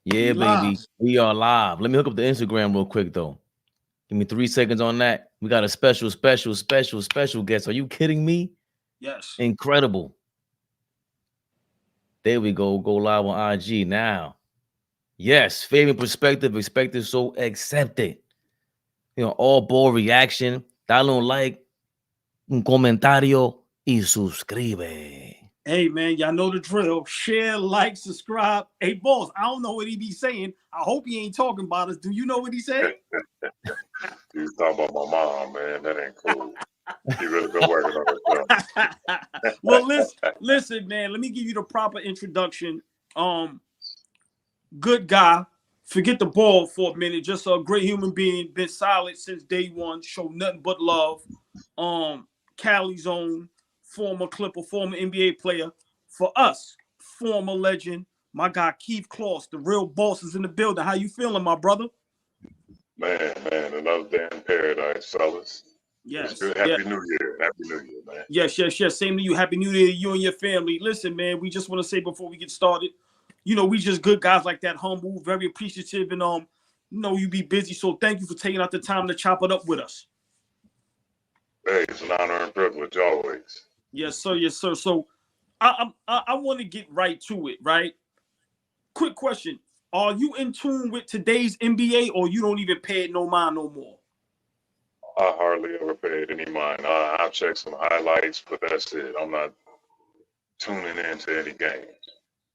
Yeah, We live. baby. We are live. Let me hook up the Instagram real quick though. Give me 3 seconds on that. We got a special guest. Are you kidding me? Yes. Incredible. There we go. Go live on IG now. Yes, Fabian perspective, expected, so accepted. All ball reaction. Dale un like, un comentario y suscribe. Hey man, y'all know the drill. Share, like, subscribe. Hey boss, I don't know what he be saying. I hope he ain't talking about us. Do you know what he said? He's talking about my mom, man. That ain't cool. He really been working on herself. Well, listen, man. Let me give you the proper introduction. Good guy. Forget the ball for a minute. Just a great human being. Been solid since day one. Show nothing but love. Cali's own, former Clipper, former NBA player. For us, former legend. My guy Keith Kloss, the real boss, is in the building. How you feeling, my brother? Man, another day in paradise, fellas. Yes. It's good. Happy New Year. Happy New Year, man. Yes. Same to you. Happy New Year to you and your family. Listen, man, we just want to say before we get started, we just good guys like that, humble, very appreciative, and you be busy. So thank you for taking out the time to chop it up with us. Hey, it's an honor and privilege always. Yes, sir. So I want to get right to it, right? Quick question. Are you in tune with today's NBA, or you don't even pay it no mind no more? I hardly ever paid any mind. I'll check some highlights, but that's it. I'm not tuning into any games.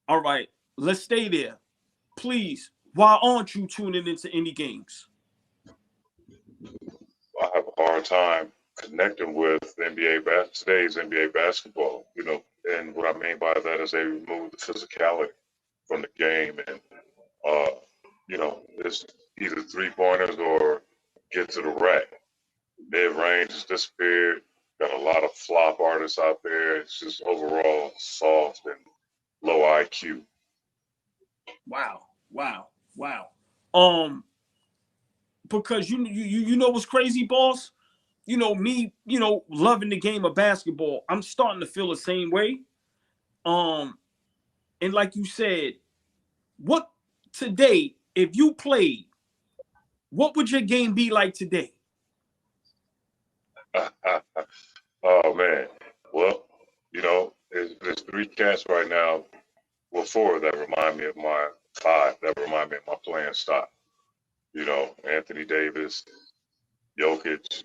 All right, let's stay there. Please, why aren't you tuning into any games? I have a hard time connecting with today's NBA basketball, and what I mean by that is they remove the physicality from the game, and it's either 3-pointers or get to the rack. Mid-range has disappeared. Got a lot of flop artists out there. It's just overall soft and low IQ. Wow. Because you know what's crazy, boss? Me, loving the game of basketball. I'm starting to feel the same way. And like you said, what today, if you played, what would your game be like today? Oh man. Well, there's 3 cats right now. Well, 4 that remind me of my 5 that remind me of my playing style. Anthony Davis, Jokic,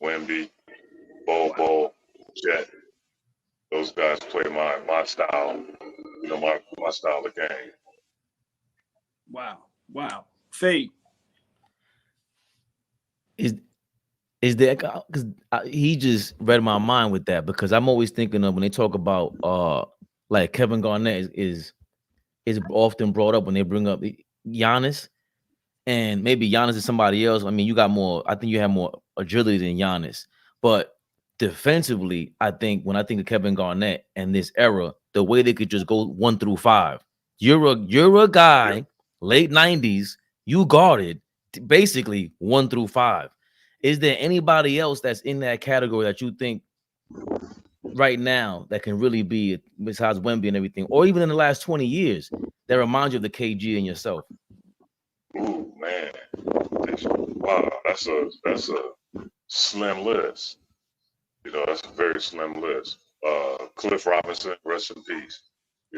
Wemby, Bol, Jet. Those guys play my style, my style of game. Wow. Fade. Is there, because he just read my mind with that, because I'm always thinking of when they talk about like Kevin Garnett is often brought up when they bring up Giannis, and maybe Giannis is somebody else. I mean, I think you have more agility than Giannis, but defensively, I think when I think of Kevin Garnett and this era, the way they could just go 1 through 5. You're a guy, late 90s, you guarded basically 1 through 5. Is there anybody else that's in that category that you think right now that can really be, besides Wemby and everything, or even in the last 20 years, that reminds you of the KG and yourself? Ooh, man. Wow, that's a slim list. That's a very slim list. Cliff Robinson, rest in peace.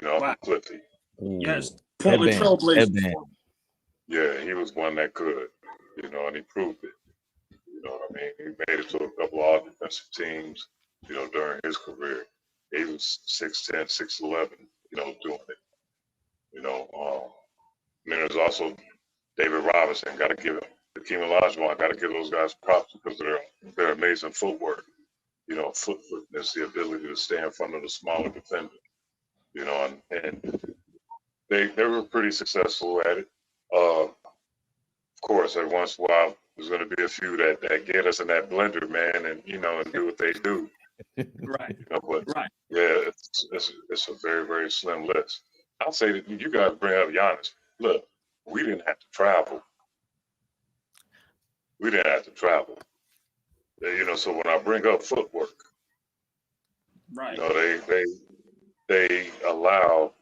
Wow. Cliffy. Yes. Portland Trailblazers. Yeah, he was one that could, and he proved it. You know what I mean? He made it to a couple of defensive teams, during his career. He was 6'10", 6'11", doing it. Then there's also David Robinson. Got to give him. Hakeem Olajuwon. Got to give those guys props because of their amazing footwork. Footness, the ability to stay in front of the smaller defender. And they were pretty successful at it. Of course, every once in a while, there's going to be a few that get us in that blender, man, and and do what they do. Right. But right. Yeah, it's a very, very slim list. I'll say that you guys bring up Giannis. Look, we didn't have to travel. So when I bring up footwork, right, they allow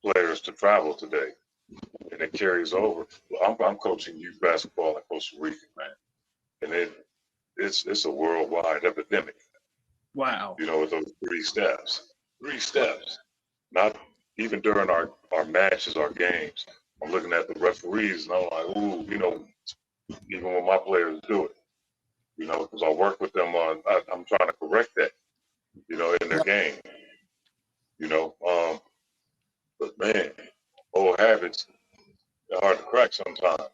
players to travel today. it carries over. Well, I'm coaching youth basketball in Costa Rica, man, and it's a worldwide epidemic. Wow. You know, with those 3 steps. Not even during our matches, our games. I'm looking at the referees and I'm like, ooh, you know, even when my players do it, you know, because I work with them on, I'm trying to correct that, you know, in their game, you know. But man, old habits are hard to crack sometimes.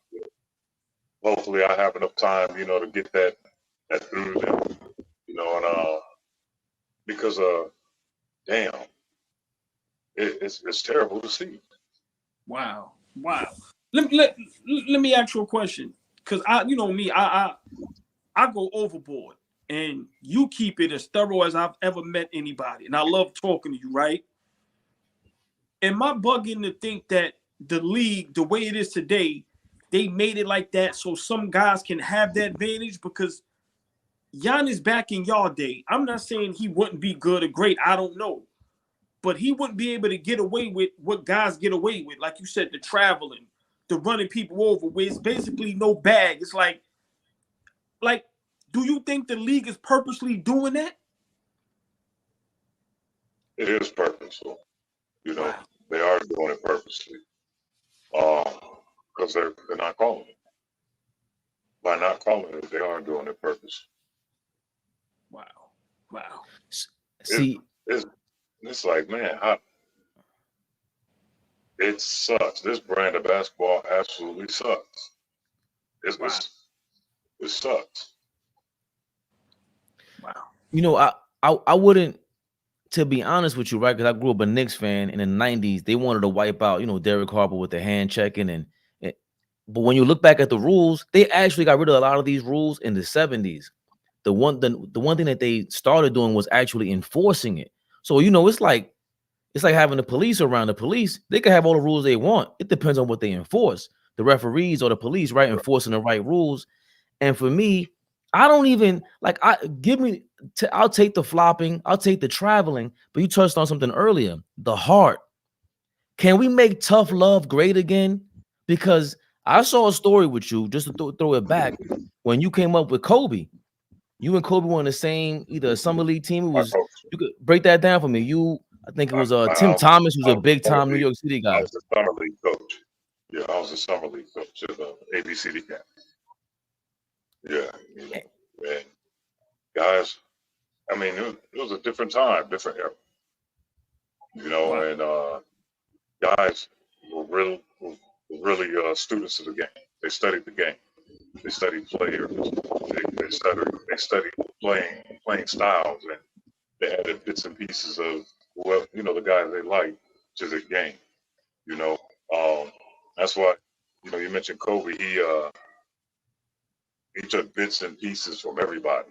Hopefully, I have enough time, you know, to get that through to them, you know, and because damn, it's terrible to see. Wow. Wow. Let me ask you a question, because you know me, I go overboard, and you keep it as thorough as I've ever met anybody, and I love talking to you, right? Am I bugging to think that the league, the way it is today, they made it like that so some guys can have that advantage? Because Giannis back in y'all day, I'm not saying he wouldn't be good or great, I don't know, but he wouldn't be able to get away with what guys get away with, like you said, the traveling, the running people over, where it's basically no bag. It's like, do you think the league is purposely doing that? It is purposeful, you know. Wow. They are doing it purposely, because they're not calling it. By not calling it, they are doing it purposely. Wow. Wow. See, It's like, man, it sucks. This brand of basketball absolutely sucks. Wow. It sucks. Wow. you know, I wouldn't, to be honest with you, right? Because I grew up a Knicks fan in the '90s. They wanted to wipe out, you know, Derek Harper with the hand checking, but when you look back at the rules, they actually got rid of a lot of these rules in the '70s. The one thing that they started doing was actually enforcing it. So, you know, it's like having the police around. The police, they can have all the rules they want. It depends on what they enforce. The referees or the police, right, enforcing the right rules. And for me, I don't even like. I'll take the flopping. I'll take the traveling. But you touched on something earlier. The heart. Can we make tough love great again? Because I saw a story with you, just to throw it back, when you came up with Kobe. You and Kobe were on the same either summer league team. It I was, coach. you could break that down for me. I think it was Tim I Thomas, who's I a was a big summer time New league. York City I guy. was a summer league coach. Yeah, I was a summer league coach at the ABCD camp. Yeah, you know, and guys, I mean, it was a different time, different era, you know, Wow. and guys were really students of the game. They studied the game. They studied players. They studied playing styles, and they added bits and pieces of, well, you know, the guys they liked to the game. You know, that's why, you know, you mentioned Kobe. He took bits and pieces from everybody.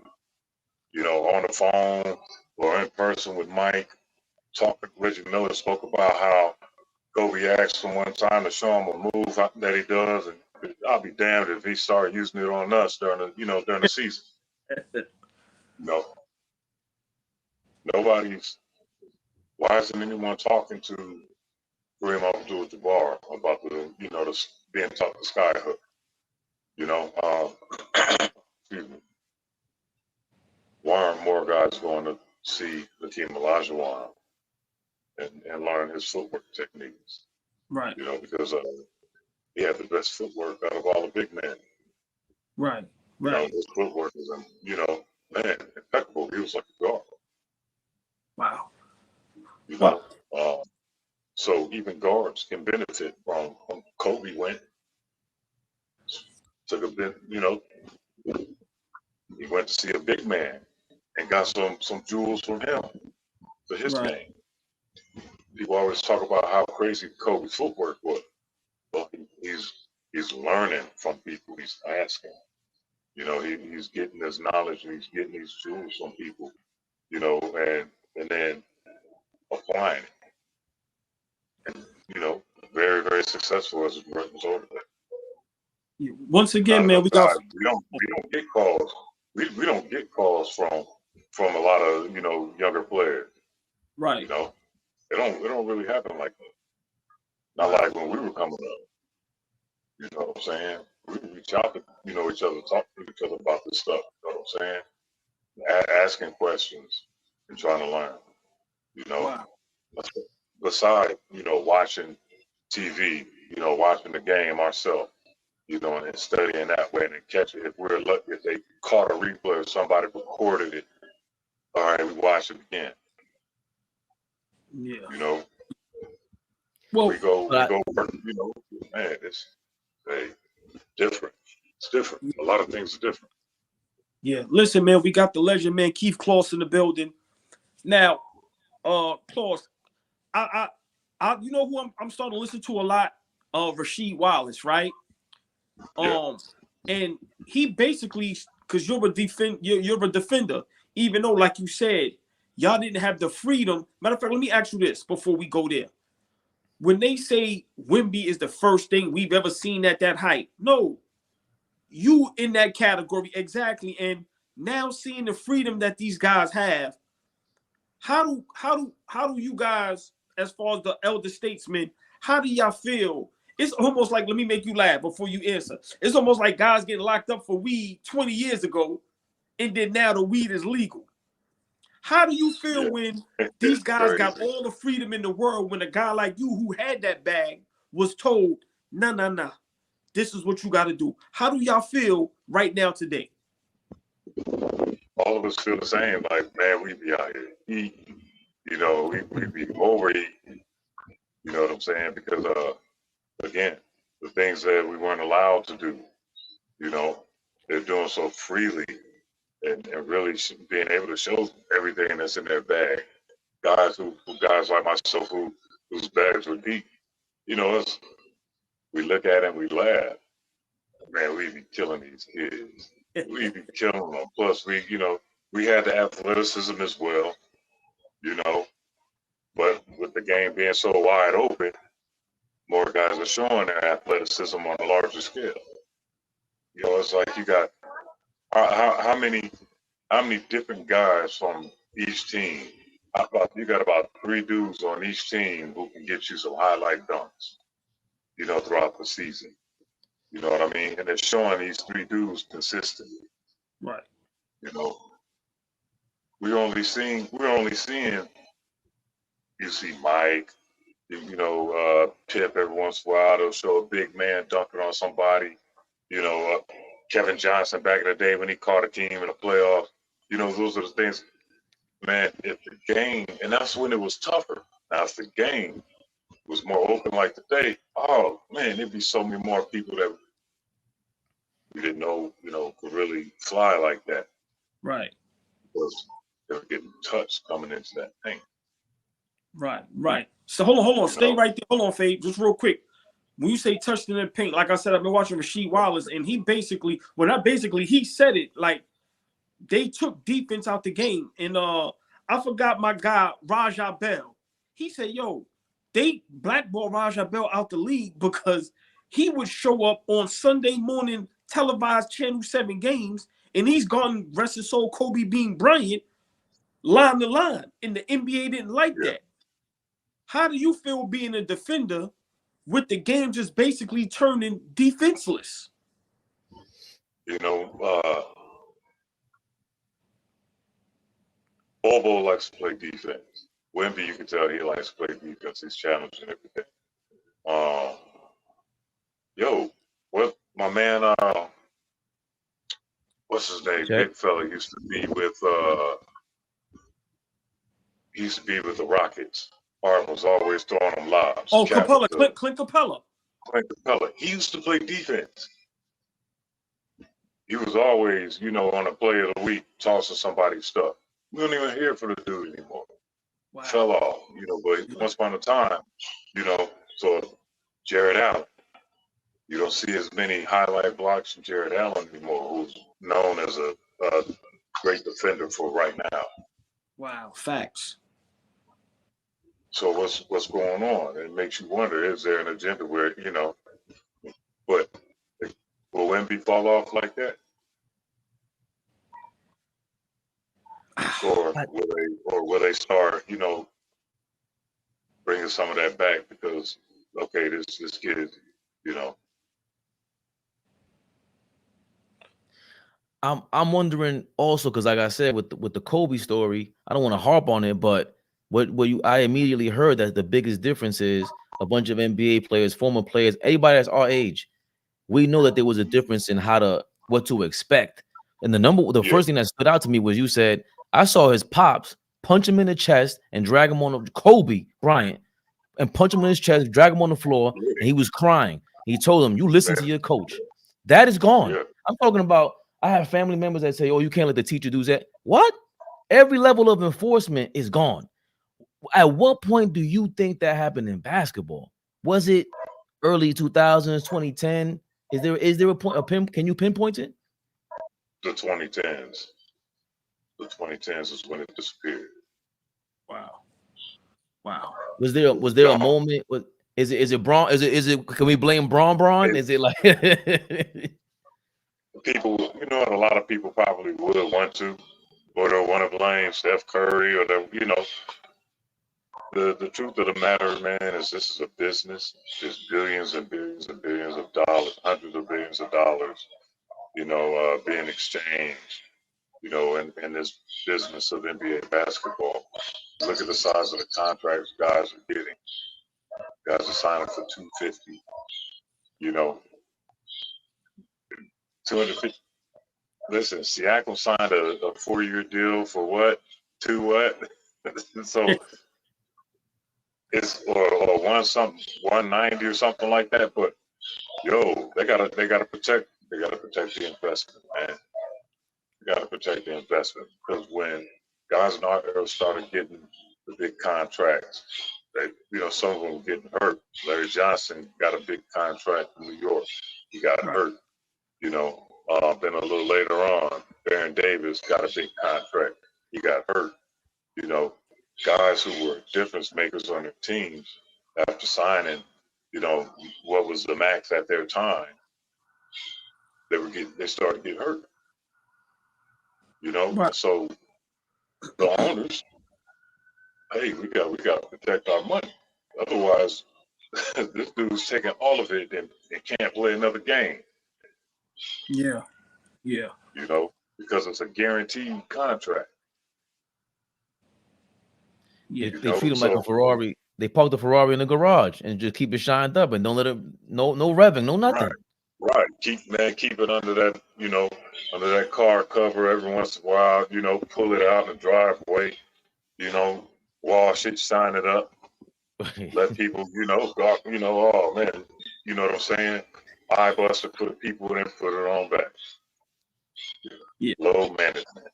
You know, on the phone or in person with Mike. Reggie Miller spoke about how Kobe asked him one time to show him a move that he does, and I'll be damned if he started using it on us during the season. You know, nobody's. Why isn't anyone talking to Kareem Abdul-Jabbar about the being taught the sky hook? You know, excuse me. Why aren't more guys going to see Hakeem Olajuwon and learn his footwork techniques? Right. You know, because he had the best footwork out of all the big men. Right. You know, Right. his footwork is, man, impeccable. He was like a guard. Wow. You Wow. know, so even guards can benefit from Kobe went, took a bit, you know, he went to see a big man and got some jewels from him for his Right. game. People always talk about how crazy Kobe's footwork was. Well, he's learning from people. He's asking. You know, he's getting his knowledge and he's getting these jewels from people. You know, and then applying it. And, you know, very, very successful as a result of that. Once again, Not man, enough we got guys. We don't get calls. We don't get calls from a lot of, you know, younger players. You right. know, it don't really happen like that. Not Wow. like when we were coming up. You know what I'm saying? We reach out to, each other, talk to each other about this stuff. You know what I'm saying? Asking questions and trying to learn, you know. Wow. Besides, watching TV, watching the game ourselves, and studying that way and then catch it. If we're lucky, if they caught a replay or somebody recorded it, all right, we watch it again. Yeah. We Well, go work, man, it's different. It's different. A lot of things are different. yeah. Listen, man, we got the legend, man, Keith Kloss in the building. Now, Kloss, I you know who I'm starting to listen to a lot? Rasheed Wallace, right? And he basically, because you're a defender, even though, like you said, y'all didn't have the freedom. Matter of fact, let me ask you this before we go there. When they say Wemby is the first thing we've ever seen at that height, no, you in that category exactly. And now seeing the freedom that these guys have, how do you guys, as far as the elder statesmen, how do y'all feel? It's almost like, let me make you laugh before you answer. It's almost like guys getting locked up for weed 20 years ago, and then now the weed is legal. How do you feel when these guys got all the freedom in the world, when a guy like you who had that bag was told, nah, this is what you got to do? How do y'all feel right now today? All of us feel the same. Like, man, we be out here eating, we be overeating. You know what I'm saying? Because, again, the things that we weren't allowed to do, they're doing so freely and really being able to show everything that's in their bag. Guys like myself whose bags were deep, we look at it and we laugh. Man, we be killing these kids. We be killing them. Plus, we had the athleticism as well, but with the game being so wide open, more guys are showing their athleticism on a larger scale. It's like you got how many different guys from each team? You got about 3 dudes on each team who can get you some highlight dunks, throughout the season. You know what I mean? And they're showing these 3 dudes consistently. Right. We're only seeing you see Mike, Pip every once in a while. They'll show a big man dunking on somebody. Kevin Johnson back in the day when he caught a team in the playoffs. Those are the things. Man, if the game, and that's when it was tougher. Now, if the game was more open like today, oh man, there'd be so many more people that we didn't know, could really fly like that. Right. Because they were getting touched coming into that thing. Right. So hold on. Stay right there. Hold on, Fabe. Just real quick. When you say touched in the paint, like I said, I've been watching Rasheed Wallace, and he he said it like they took defense out the game. And I forgot my guy, Rajah Bell. He said, yo, they blackballed Rajah Bell out the league because he would show up on Sunday morning televised Channel 7 games, and he's gone, rest his soul, Kobe Bean Bryant, line to line. And the NBA didn't like that. How do you feel being a defender with the game just basically turning defenseless? Bobo likes to play defense. Wemby, you can tell he likes to play defense. He's challenging everything. What my man, what's his name? Check. Big fella used to be with the Rockets. Harden was always throwing them lobs. Oh, Capella, Clint Capella. Clint Capella. He used to play defense. He was always, on a play of the week, tossing somebody's stuff. We don't even hear from the dude anymore. Wow. Fell off, but once upon a time, so Jared Allen. You don't see as many highlight blocks from Jared Allen anymore, who's known as a great defender for right now. Wow, facts. So what's going on? It makes you wonder, is there an agenda where, but will Wemby fall off like that? Or will they start, bringing some of that back because, okay, this kid is, I'm wondering also, because like I said with the Kobe story, I don't want to harp on it, but I immediately heard that the biggest difference is a bunch of NBA players, former players, anybody that's our age, we know that there was a difference in what to expect. And the Yeah, first thing that stood out to me was you said, I saw his pops punch him in the chest and drag him on Kobe Bryant and punch him in his chest, drag him on the floor, and he was crying. He told him, "You listen to man. your coach." That is gone. Yeah, I'm talking about. I have family members that say, "Oh, you can't let the teacher do that." What? Every level of enforcement is gone. At what point do you think that happened in basketball? Was it early 2000s, 2010? Is there a point? Can you pinpoint it? the 2010s. The 2010s is when it disappeared. Wow. Wow. Was there a Gone. moment? Is it Braun? Is it? Can we blame Braun? It, Is it like? people, and a lot of people probably would want to, or they'll want to blame Steph Curry, or the truth of the matter, man, is this is a business. There's billions and billions and billions of dollars, hundreds of billions of dollars, being exchanged, in this business of NBA basketball. Look at the size of the contracts guys are getting. Guys are signing for 250, you know, 250. Listen, Siakam signed a 4-year deal for what? Two what? So it's or 190 or something like that. But they gotta protect the investment, man. They gotta protect the investment because when guys in our era started getting the big contracts, some of them getting hurt. Larry Johnson got a big contract in New York. He got Right. hurt. Then a little later on, Baron Davis got a big contract. He got hurt. Guys who were difference makers on their teams after signing, what was the max at their time, they started to get hurt. Right. So the owners, hey, we got to protect our money. Otherwise, this dude's taking all of it and can't play another game. Yeah. Yeah. Because it's a guaranteed contract. Yeah. They treat him like a Ferrari. They park the Ferrari in the garage and just keep it shined up and don't let it no revving, no nothing. Right. Keep it under that, under that car cover every once in a while, pull it out in the driveway, wash it, shine it up, let people, go, oh man, you know what I'm saying? Eye buster, put people in, put it on back. Yeah. Low management.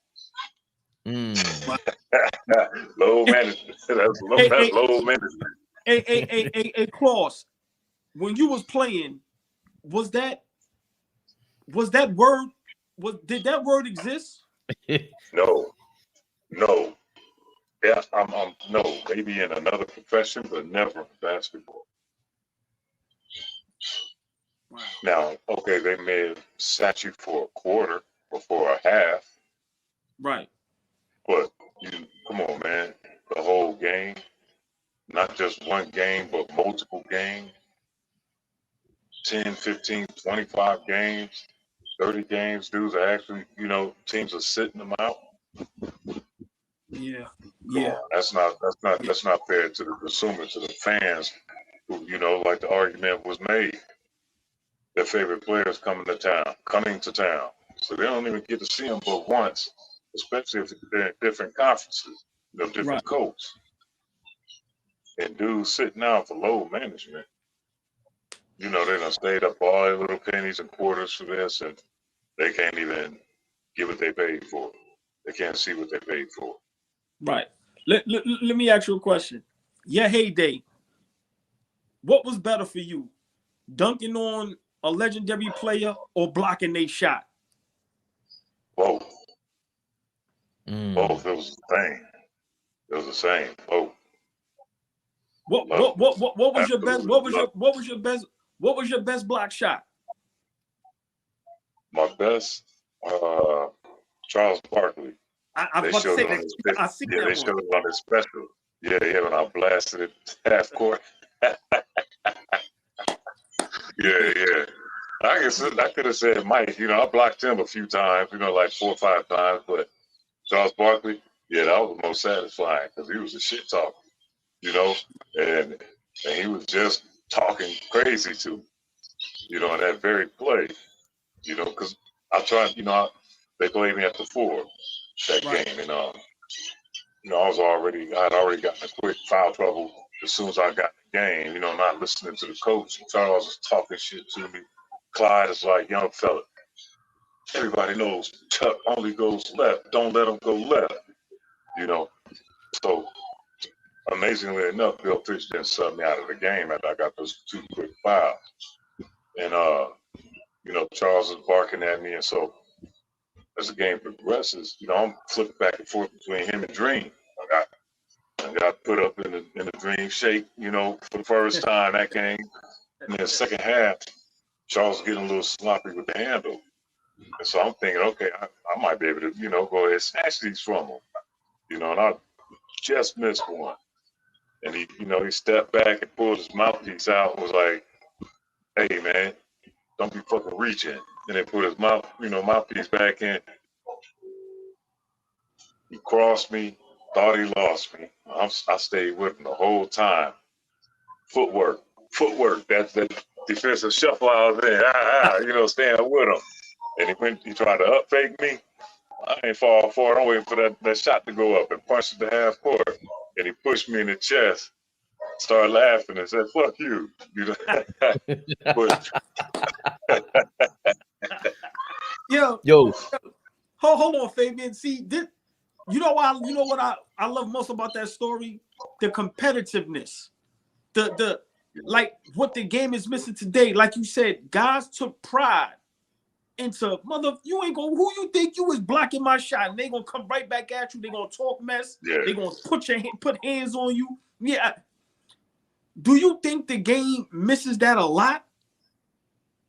Mm. Low management. That's low management. Hey, Claus, when you was playing, was that word? Did that word exist? No. Yeah, I'm no, maybe in another profession, but never in basketball. Wow. Now, okay, they may have sat you for a quarter or for a half, Right. but come on, man, the whole game, not just one game, but multiple games, 10, 15, 25 games, 30 games, dudes are actually, teams are sitting them out. Yeah. Come on, that's not fair to the consumer, to the fans who, like the argument was made. Their favorite players coming to town. So they don't even get to see them but once, especially if they're in different conferences, different Right. coats. And dudes sitting out for low management, they done stayed up all their little pennies and quarters for this, and they can't even get what they paid for. They can't see what they paid for. Right. Let me ask you a question. Your heyday, what was better for you? Dunking on a legendary player or blocking their shot? Both. Both. It was the same. It was the same. Both. What was your best? What was your best block shot? My best, Charles Barkley. They showed it on his special. Yeah, when I blasted it half court. Yeah. I could have said Mike. You know, I blocked him a few times. You know, like 4 or 5 times. But Charles Barkley, yeah, that was the most satisfying because he was a shit talker. You know, and he was just talking crazy to me, you know, in that very play. You know, because I tried. You know, they played me at the 4 that game, and you know, I had already gotten a quick foul trouble as soon as I got in the game, you know, not listening to the coach. Charles was talking shit to me. Clyde is like, young fella, everybody knows Chuck only goes left. Don't let him go left, you know. So, amazingly enough, Bill Fitch didn't sub me out of the game after I got those 2 quick fouls. And, you know, Charles is barking at me. And so, as the game progresses, you know, I'm flipping back and forth between him and Dream. I got put up in the Dream shake, you know, for the first time that game. And then the second half, Charles was getting a little sloppy with the handle. And so I'm thinking, okay, I might be able to, you know, go ahead and snatch these from him. You know, and I just missed one. And he, you know, he stepped back and pulled his mouthpiece out and was like, hey, man, don't be fucking reaching. And then put his mouthpiece back in. He crossed me, thought he lost me. I stayed with him the whole time. Footwork. That's the defensive shuffle I was in. You know, staying with him. And he tried to up fake me. I ain't fall for it. I'm waiting for that shot to go up and punched the half court. And he pushed me in the chest. Started laughing and said, "Fuck you." You know. But Yo. Hold on, Fabian. See, you know what I love most about that story? The competitiveness. The like what the game is missing today. Like you said, guys took pride into you ain't gonna, who you think you was blocking my shot, and they gonna come right back at you. They gonna talk mess. Yeah. They gonna put hands on you. Yeah. Do you think the game misses that a lot?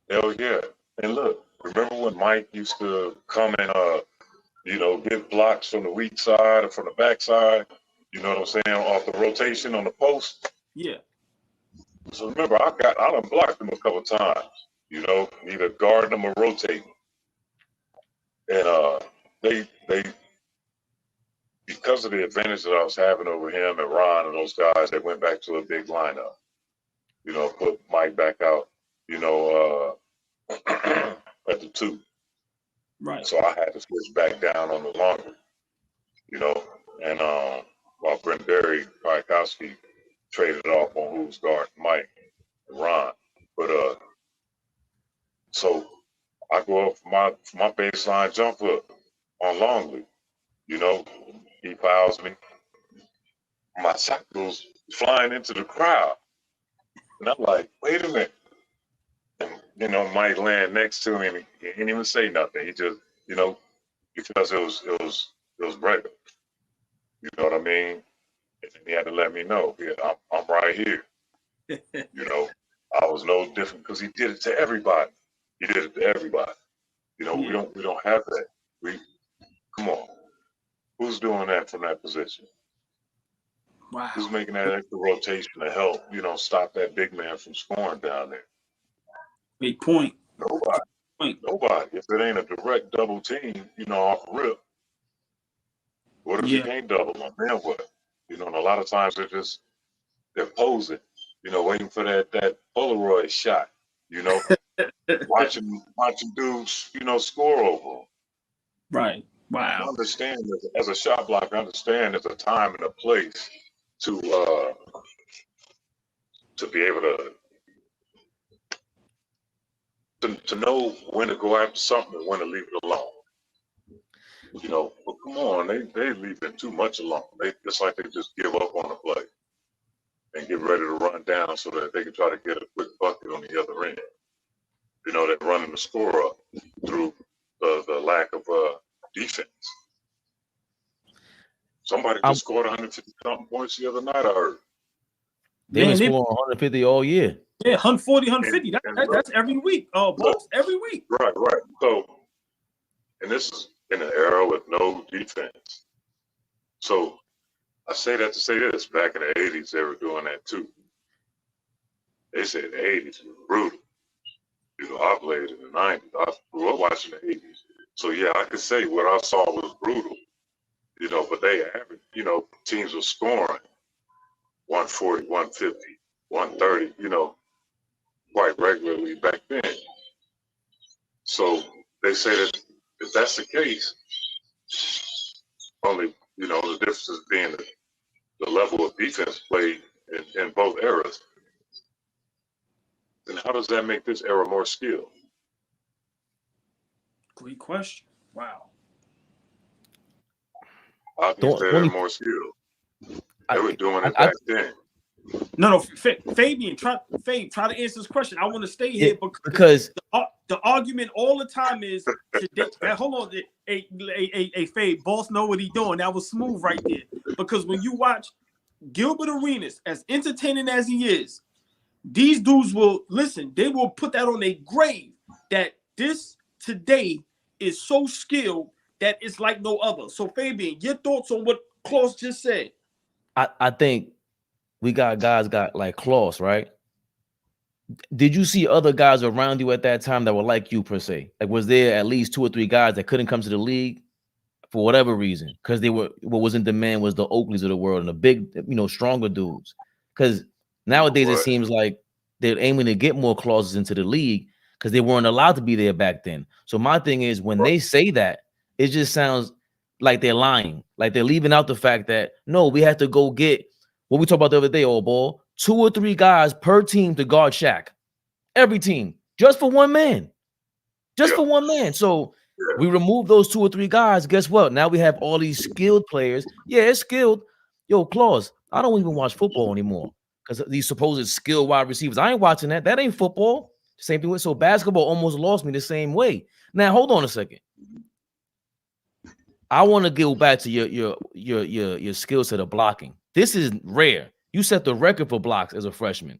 Hell yeah. And look, remember when Mike used to come and you know, get blocks from the weak side or from the back side, you know what I'm saying, off the rotation on the post? Yeah. So remember, I done blocked him a couple times, you know, either guarding them or rotating. And they because of the advantage that I was having over him and Ron and those guys, they went back to a big lineup. You know, put Mike back out, you know, at the 2. Right. So I had to switch back down on the longer, you know, and while Brent Berry, Kwiatkowski traded off on who was guarding Mike and Ron. But so I go up for my baseline jump up on Longley, you know, he fouls me. My shot goes flying into the crowd. And I'm like, wait a minute. And, you know, Mike land next to me, and he didn't even say nothing. He just, you know, because it was regular. You know what I mean? And he had to let me know, yeah, I'm right here. You know, I was no different because he did it to everybody. He did it to everybody. You know, Yeah. we don't have that. Come on. Who's doing that from that position? Wow. Who's making that extra rotation to help, you know, stop that big man from scoring down there? Big point. Nobody. If it ain't a direct double team, you know, off the rip. What if you can't double them? Then what? You know, and a lot of times they're posing, you know, waiting for that Polaroid shot, you know, watching dudes, you know, score over them. Right. Wow. I understand as a shot blocker, I understand there's a time and a place to be able to know when to go after something and when to leave it alone. You know, but come on, they leave it too much alone. It's like they just give up on the play and get ready to run down so that they can try to get a quick bucket on the other end. You know, they're running the score up through the lack of defense. Somebody just scored 150-something points the other night, I heard. They've been scoring 150 all year. Yeah, 140, 150. That's every week. Both every week. Right. So, and this is in an era with no defense. So, I say that to say this. Back in the 80s, they were doing that too. They said the 80s were brutal. You know, I played in the 90s. I grew up watching the 80s. So, yeah, I could say what I saw was brutal, you know, but they average, you know, teams were scoring 140, 150, 130, you know, quite regularly back then. So they say that if that's the case, only, you know, the difference is being the level of defense played in both eras. Then how does that make this era more skilled? Great question. Wow. I think they're more skilled. They were doing it back then. No, Fabian, try to answer this question. I want to stay here because the argument all the time is today. Hold on, a Fade, boss know what he doing. That was smooth right there. Because when you watch Gilbert Arenas, as entertaining as he is, these dudes will listen. They will put that on a grave that this today is so skilled that it's like no other. So Fabian, your thoughts on what Klaus just said? I think we got guys got like Klaus, right? Did you see other guys around you at that time that were like you per se? Like, was there at least 2 or 3 guys that couldn't come to the league for whatever reason? Because they were what was in demand was the Oakleys of the world and the big, you know, stronger dudes. Because nowadays it seems like they're aiming to get more clauses into the league because they weren't allowed to be there back then. So my thing is when they say that, it just sounds like they're lying, like they're leaving out the fact that no, we have to go get what we talked about the other day, AllBall, 2 or 3 guys per team to guard Shaq. Every team, just for one man. Just for one man. So we remove those 2 or 3 guys. Guess what? Now we have all these skilled players. Yeah, it's skilled. Yo, Klaus, I don't even watch football anymore because these supposed skilled wide receivers. I ain't watching that. That ain't football. Same thing with so basketball almost lost me the same way. Now, hold on a second. I want to go back to your skill set of blocking. This is rare. You set the record for blocks as a freshman.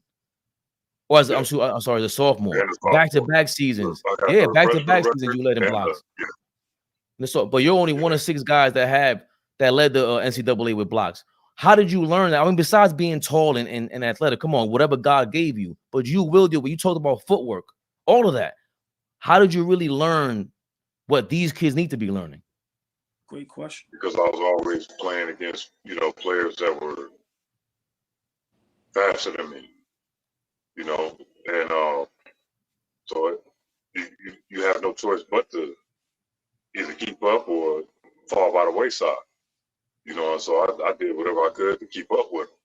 Or as I'm sorry, as a sophomore. Back-to-back seasons. Yeah, back-to-back seasons you led in blocks. So, but you're only one of 6 guys that led the NCAA with blocks. How did you learn that? I mean, besides being tall and athletic, come on, whatever God gave you, but you will do. When you talked about footwork, all of that. How did you really learn what these kids need to be learning? Great question. Because I was always playing against, you know, players that were faster than me, you know, and so you have no choice but to either keep up or fall by the wayside, you know. And so I did whatever I could to keep up with them,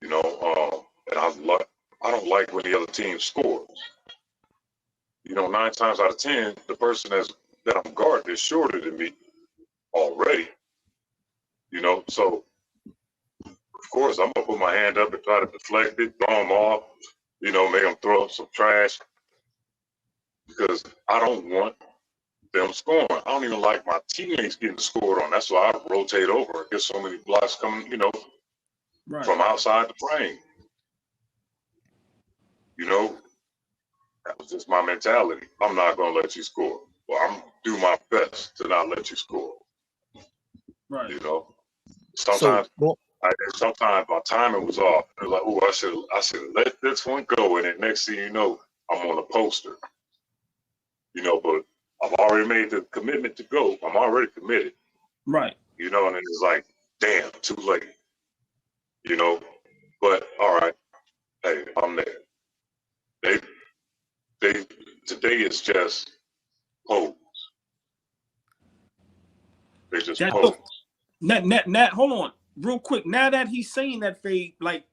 you know. And I don't like when the other team scores. You know, 9 times out of 10, the person that I'm guarding is shorter than me already, you know. So of course I'm gonna put my hand up and try to deflect it, throw them off, you know, make them throw up some trash because I don't want them scoring. I don't even like my teammates getting scored on. That's why I rotate over. I get so many blocks coming, you know, from outside the frame. You know, that was just my mentality. I'm not gonna let you score. Well, I'm gonna do my best to not let you score. Right. You know, sometimes sometimes my timing was off. It was like, oh, I should let this one go, and then next thing you know, I'm on a poster. You know, but I've already made the commitment to go. I'm already committed. Right. You know, and then it's like, damn, too late. You know, but all right, hey, I'm there. Today is just pose. They just pose. Nat, hold on, real quick. Now that he's saying that, Fade, like,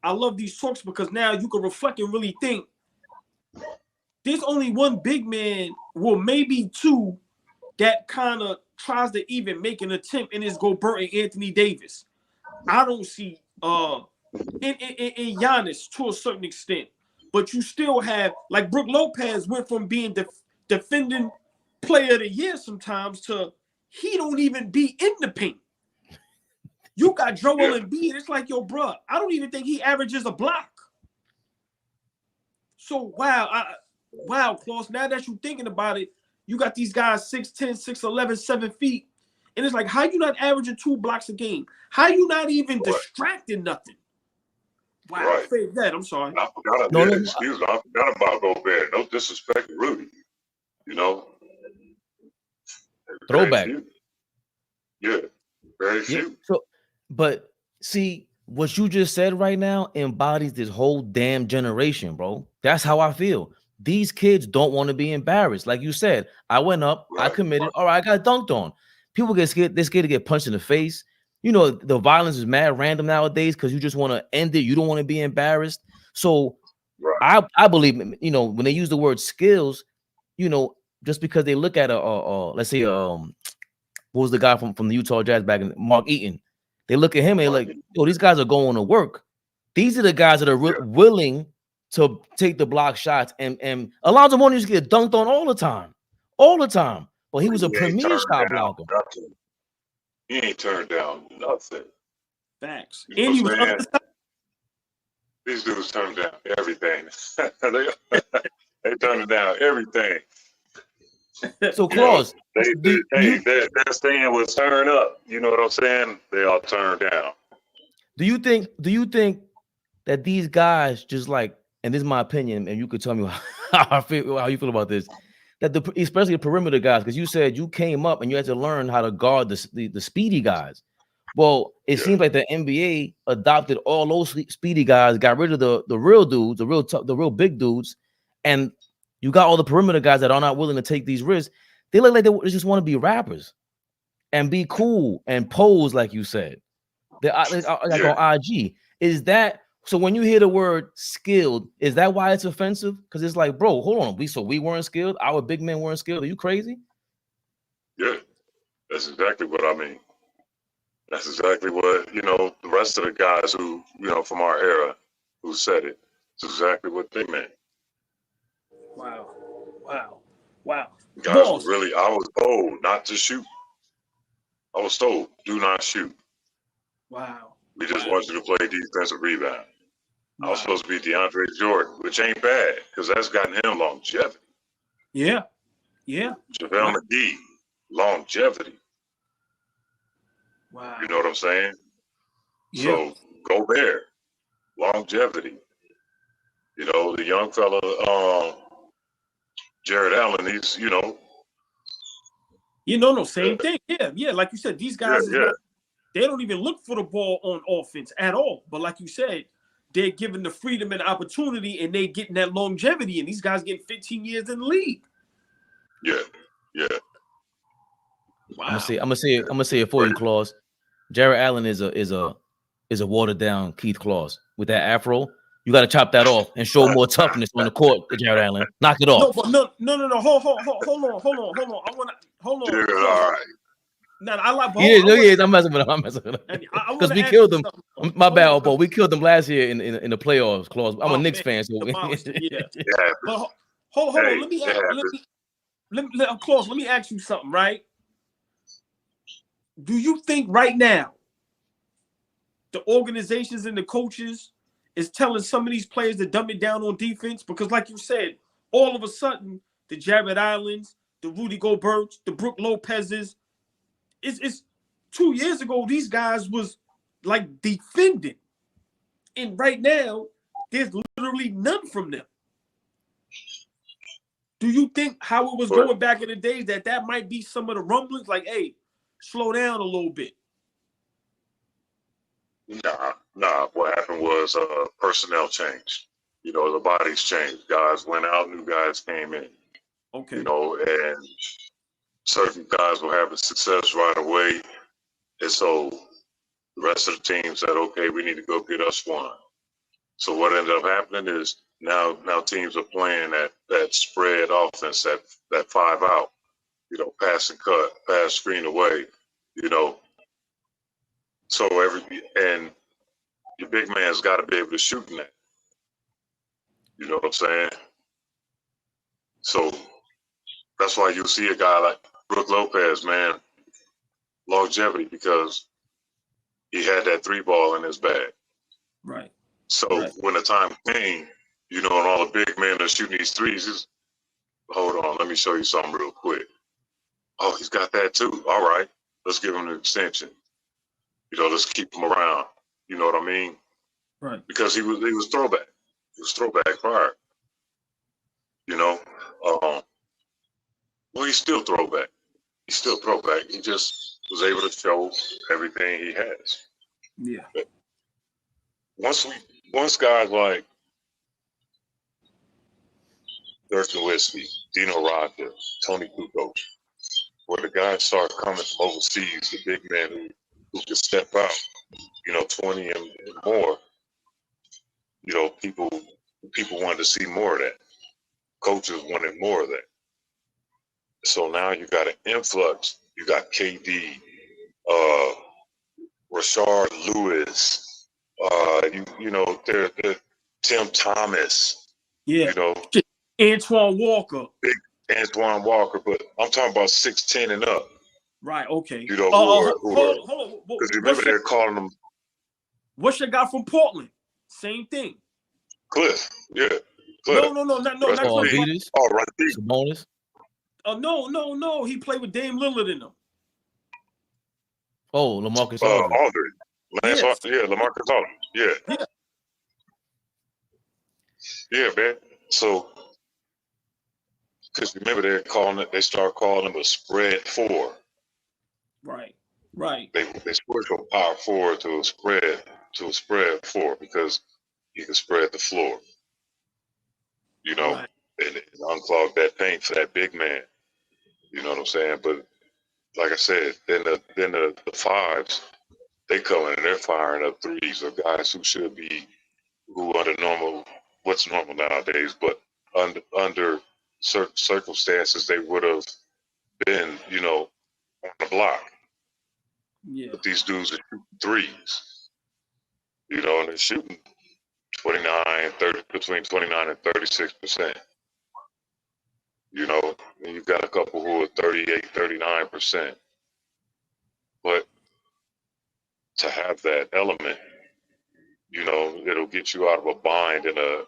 I love these talks because now you can reflect and really think. There's only one big man, well, maybe 2, that kind of tries to even make an attempt, and it's Gobert and Anthony Davis. I don't see in Giannis to a certain extent, but you still have, like, Brook Lopez went from being defending player of the year sometimes to he don't even be in the paint. You got Joel Embiid. It's like, yo, bro, I don't even think he averages a block. So, wow, Klaus, now that you're thinking about it, you got these guys 6'10", 6'11", 7 feet. And it's like, how you not averaging 2 blocks a game? How you not even distracting nothing? Wow, Right. fade that. I'm sorry. I forgot. No, Yeah, no, excuse me. I forgot about Gobert. No disrespect to Rudy. You know, very throwback. few. Yeah, very Yeah. few. So, but see, what you just said right now embodies this whole damn generation, bro. That's how I feel. These kids don't want to be embarrassed. Like you said, I went up, I Right. committed. All right, I got dunked on. People get scared. They're scared to get punched in the face. You know, the violence is mad random nowadays because you just want to end it. You don't want to be embarrassed. So Right. I believe, you know, when they use the word skills, you know, just because they look at let's say what was the guy from the Utah Jazz back in Mark Eaton? They look at him and they're like, yo, these guys are going to work. These are the guys that are willing to take the block shots. And Alonzo Mourning used to get dunked on all the time. All the time. But he was a He ain't premier turned shot down blocker. nothing. He ain't turned down nothing. Facts. You know And he was what I'm saying? These dudes turned down everything. they turned down everything. So, You know, Claus, their stand was turned up. You know what I'm saying? They all turned down. do you think that these guys just like, and this is my opinion, and you could tell me how you feel about this, that especially the perimeter guys, because you said you came up and you had to learn how to guard the speedy guys. Well, it seems like the NBA adopted all those speedy guys, got rid of the real dudes, the real big dudes, and you got all the perimeter guys that are not willing to take these risks. They look like they just want to be rappers and be cool and pose, like you said. They're like on IG. Is that so? When you hear the word skilled, is that why it's offensive? Because it's like, bro, hold on. We weren't skilled. Our big men weren't skilled. Are you crazy? Yeah, that's exactly what I mean. That's exactly what, you know, the rest of the guys who, you know, from our era who said it. It's exactly what they meant. Wow. Wow. Wow. Guys were Boss. really, I was told not to shoot. I was told, do not shoot. Wow. We just want you to play defensive rebound. Wow. I was supposed to be DeAndre Jordan, which ain't bad because that's gotten him longevity. Yeah. Yeah. JaVale McGee, longevity. Wow. You know what I'm saying? Yeah. So Gobert, longevity. You know, the young fella, Jared Allen, he's, you know. No, same thing. Yeah. Like you said, these guys is not, they don't even look for the ball on offense at all. But like you said, they're given the freedom and opportunity, and they getting that longevity. And these guys getting 15 years in the league. Yeah. I'm Wow. gonna say it for you, Claus. Jared Allen is a watered down Keith Claus with that afro. You got to chop that off and show more toughness on the court, Jared Allen. Knock it off. No. Hold on. I want to hold on. Dude, all right. No, I like. I'm messing with him. Because we killed them. My bad, Bo. We killed them last year in the playoffs, Claus. I'm a Knicks fan, so yeah. But hold on. Let me Claus. Let me ask you something, right? Do you think right now the organizations and the coaches is telling some of these players to dumb it down on defense? Because like you said, all of a sudden, the Jared Allens, the Rudy Goberts, the Brook Lopez's, it's 2 years ago, these guys was like defending. And right now, there's literally none from them. Do you think how it was going back in the days that might be some of the rumblings? Like, hey, slow down a little bit. Nah. What happened was personnel changed. You know, the bodies changed. Guys went out, new guys came in. Okay. You know, and certain guys were having success right away. And so the rest of the team said, okay, we need to go get us one. So what ended up happening is now teams are playing that spread offense, that 5 out, you know, pass and cut, pass screen away, you know. So and your big man's got to be able to shoot in that. You know what I'm saying? So that's why you see a guy like Brook Lopez, man, longevity, because he had that 3-ball in his bag. Right. So when the time came, you know, and all the big men are shooting these threes, hold on, let me show you something real quick. Oh, he's got that too. All right, let's give him an extension. You know, let's keep him around. You know what I mean? Right. Because he was throwback. He was throwback prior. You know, well, he's still throwback. He's still throwback. He just was able to show everything he has. Yeah. But once guys like Dirk Nowitzki, Dino Radja, Tony Kukoc, where the guys start coming from overseas, the big men who can step out, 20 and more, people wanted to see more of that. Coaches wanted more of that. So now you got an influx. You got KD, Rashard Lewis, they're Tim Thomas, Yeah. Antoine Walker. Big Antoine Walker, but I'm talking about 6'10" and up. Right, okay. Hold on. Because remember they're calling them. What's your guy from Portland? Same thing. Cliff, yeah. Cliff. No, not Vitas. Oh, Rasheed. Sabonis. No. He played with Dame Lillard in them. Oh, LaMarcus Aldridge. Aldridge. LaMarcus Aldridge. Yeah. Yeah, man. So, because remember they start calling him a spread four. Right. They switch from power forward to a spread four because he can spread the floor. Right. And unclog that paint for that big man. You know what I'm saying? But like I said, then the fives, they come in and they're firing up threes of guys who under what's normal nowadays, but under certain circumstances they would have been, on the block. Yeah. But these dudes are shooting threes, and they're shooting 30, between 29 and 36%. And you've got a couple who are 38, 39%. But to have that element, it'll get you out of a bind in a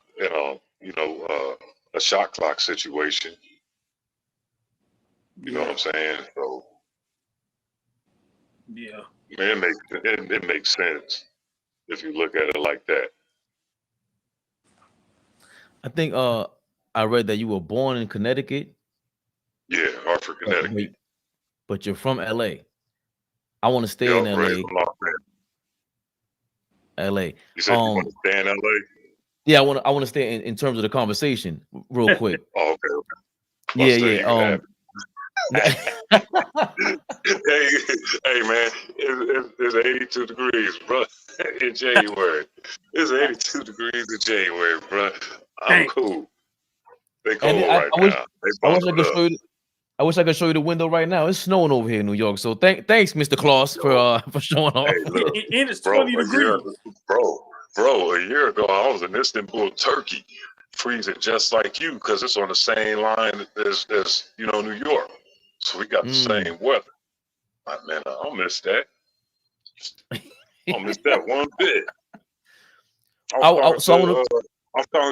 shot clock situation. You know what I'm saying? So yeah, it makes sense if you look at it like that. I think I read that you were born in Connecticut. Yeah, Hartford, Connecticut. But you're from LA. I want to stay in LA. LA. You said you want to stay in LA? Yeah, I want to stay in terms of the conversation real quick. Oh, okay. Yeah. Hey, man, it's 82 degrees, bro, in January. It's 82 degrees in January, bro. I'm cool. They cold right now. I wish I could show you the window right now. It's snowing over here in New York. So thanks, Mr. Claus, for showing off. Hey, look, and it's 20 degrees. Bro, a year ago I was in Istanbul, Turkey, freezing just like you because it's on the same line as New York. So we got the same weather. Man, I don't miss that. I don't miss that one bit. I was talking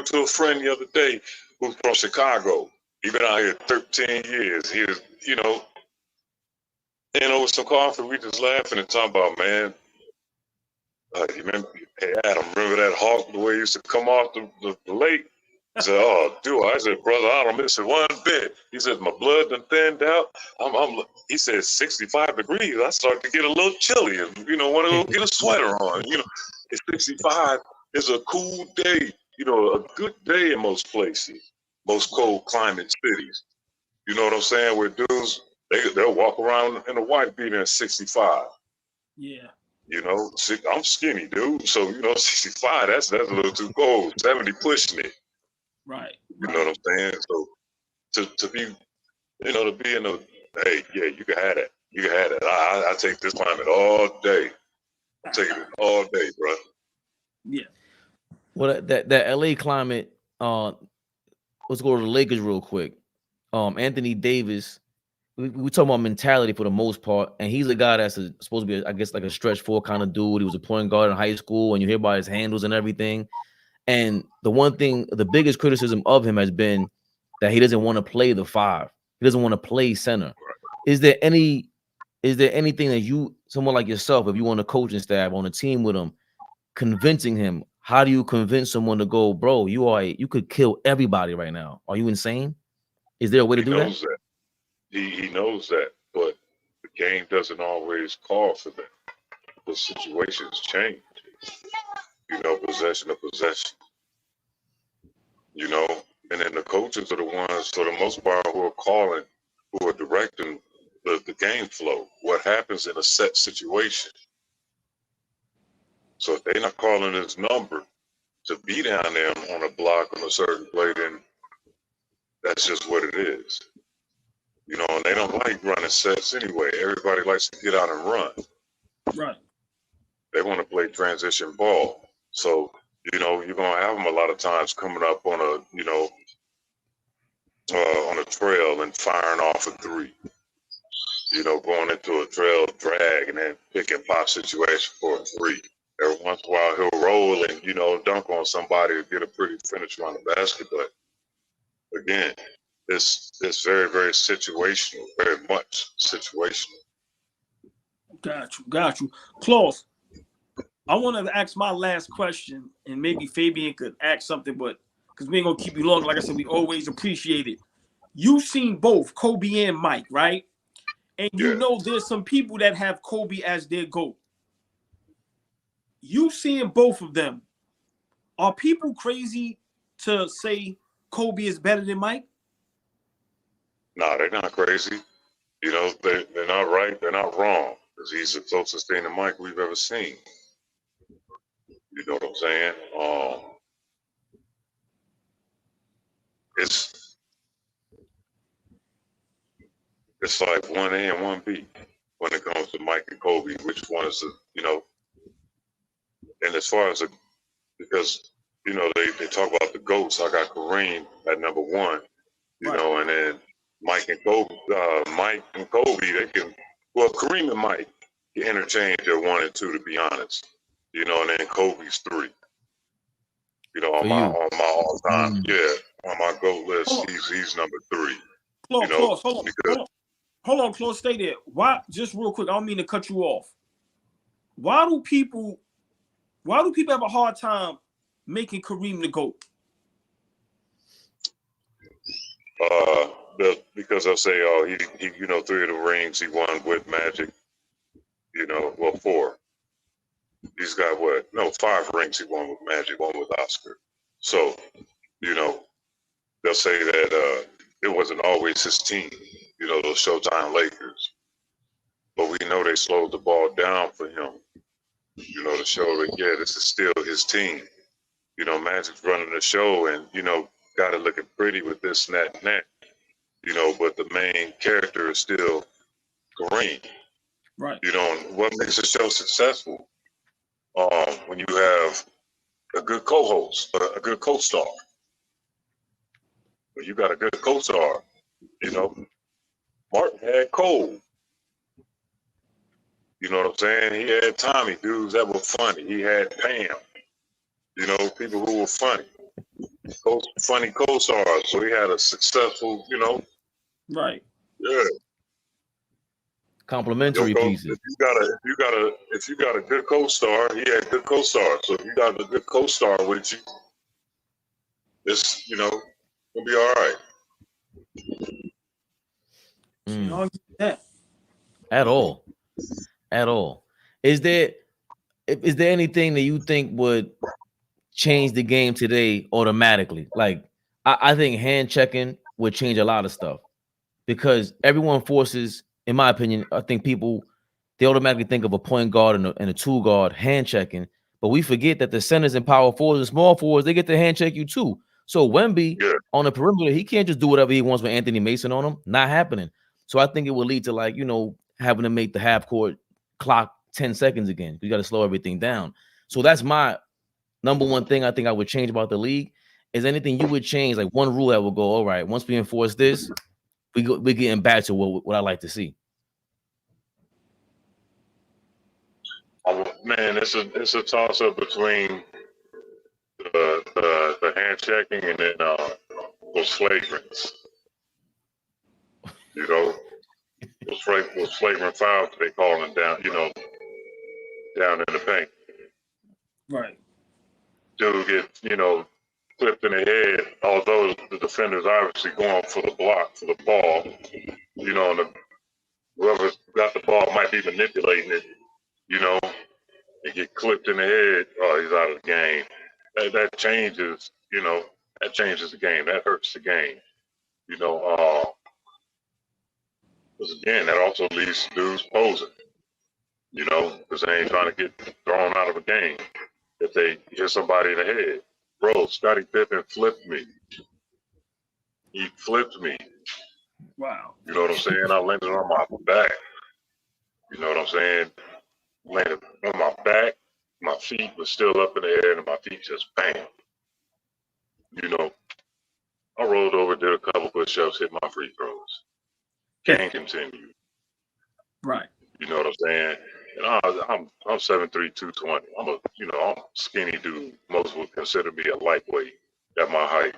to a friend the other day who's from Chicago. He's been out here 13 years. He was, over some coffee, we just laughing and talking about, man, you remember, hey, Adam, remember that hawk, the way he used to come off the lake? He said, oh, do I? I said, brother, I don't miss it one bit. He said, my blood done thinned out. He said, 65 degrees. I started to get a little chilly and, want to go get a sweater on. It's 65. It's a cool day, a good day in most places, most cold climate cities. You know what I'm saying? Where dudes, they'll walk around in a white beater at 65. Yeah. I'm skinny, dude. So, 65, that's a little too cold. 70 pushing it. Right. You know what I'm saying? So to be in the, hey, yeah, you can have that. You can have that. I take this climate all day. I'm taking it all day, bro. Yeah. Well, that LA climate, let's go to the Lakers real quick. Anthony Davis, we talking about mentality for the most part, and he's a guy that's supposed to be, I guess, like a stretch four kind of dude. He was a point guard in high school, and you hear about his handles and everything. And the biggest criticism of him has been that he doesn't want to play the five. He doesn't want to play center. Is there anything that someone like yourself, if you want a coaching staff on a team with him, convincing him how do you convince someone to go, bro? You could kill everybody right now. Are you insane? Is there a way to He do that? knows that. He knows that, but the game doesn't always call for that. The situations change. Possession of possession. And then the coaches are the ones, for the most part, who are calling, who are directing the game flow. What happens in a set situation. So if they're not calling his number to be down there on a block on a certain play, then that's just what it is. And they don't like running sets anyway. Everybody likes to get out and run. Right. They want to play transition ball. So, you're going to have them a lot of times coming up on on a trail and firing off a three. Going into a trail drag and then pick and pop situation for a three. Every once in a while he'll roll and, dunk on somebody to get a pretty finish on the basket. But again, it's very, very situational, very much situational. Got you. Klaus, I want to ask my last question, and maybe Fabian could ask something, but because we ain't gonna keep you long, like I said, we always appreciate it. You've seen both Kobe and Mike, right? And you know there's some people that have Kobe as their GOAT. You seeing both of them. Are people crazy to say Kobe is better than Mike? No, they're not crazy. They're not right. They're not wrong. Because he's the closest thing to Mike we've ever seen. You know what I'm saying? It's like 1A and 1B when it comes to Mike and Kobe. Which one is and as far as because they talk about the GOATs. I got Kareem at number one. And then Mike and Kobe, they can, Kareem and Mike can interchange their 1 and 2, to be honest. And then Kobe's 3. On my all-time, on my GOAT list, he's number 3. Klaus, hold on, Klaus, stay there. Why? Just real quick, I don't mean to cut you off. Why do people have a hard time making Kareem the GOAT? Because they'll say, oh, he 3 of the rings he won with Magic. 4. He's got 5 rings he won with Magic, 1 with Oscar. So, they'll say that it wasn't always his team, those Showtime Lakers. But we know they slowed the ball down for him, to show that, this is still his team. Magic's running the show and, got it looking pretty with this and that and that. But the main character is still Kareem. Right. What makes a show successful? When you have a good co-host, a good co-star. When you got a good co-star, Martin had Cole. You know what I'm saying? He had Tommy, dudes that were funny. He had Pam. People who were funny. Funny co-stars. So he had a successful, Right. Yeah. Complimentary pieces. If you got a good co-star, he had good co-star. So if you got a good co-star with you, it's gonna be all right. At all. Is there anything that you think would change the game today automatically? Like, I think hand checking would change a lot of stuff because everyone forces, in my opinion, I think they automatically think of a point guard and a 2 guard hand checking, but we forget that the centers and power forwards and small forwards, they get to hand check you too. So Wemby on the perimeter, he can't just do whatever he wants with Anthony Mason on him. Not happening. So I think it will lead to having to make the half court clock 10 seconds again. You got to slow everything down. So that's my number one thing I think I would change about the league. Is anything you would change, like one rule that will go, all right, once we enforce this, we're getting back to what I like to see. Man, it's a toss up between the hand checking and then those flagrants. Those flagrant fouls they calling down, down in the paint. Right. dude get, clipped in the head, although the defender's obviously going for the block, for the ball, and whoever got the ball might be manipulating it, and get clipped in the head, oh, he's out of the game. That changes, that changes the game. That hurts the game. Because again, that also leads to dudes posing, because they ain't trying to get thrown out of a game if they hit somebody in the head. Bro, Scottie Pippen flipped me. He flipped me. Wow. You know what I'm saying? I landed on my back. You know what I'm saying? Landed on my back. My feet was still up in the air, and my feet just bam. I rolled over, did a couple push-ups, hit my free throws. Game continued. Right. You know what I'm saying? And I'm 7'3", 220. I'm a skinny dude. Most would consider me a lightweight at my height.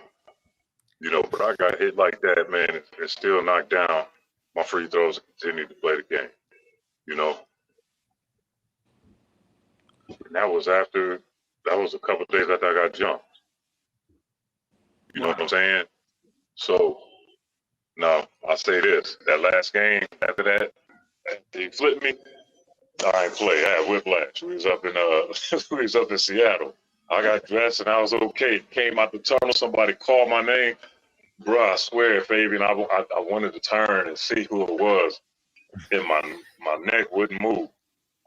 But I got hit like that, man, and still knocked down my free throws and continued to play the game. And that was a couple of days after I got jumped. You know what I'm saying? So, now, I'll say this. That last game, after that, he flipped me. I ain't play. I had whiplash. We was up in Seattle. I got dressed and I was okay. Came out the tunnel. Somebody called my name. Bro, I swear, Fabian, I wanted to turn and see who it was. And my neck wouldn't move.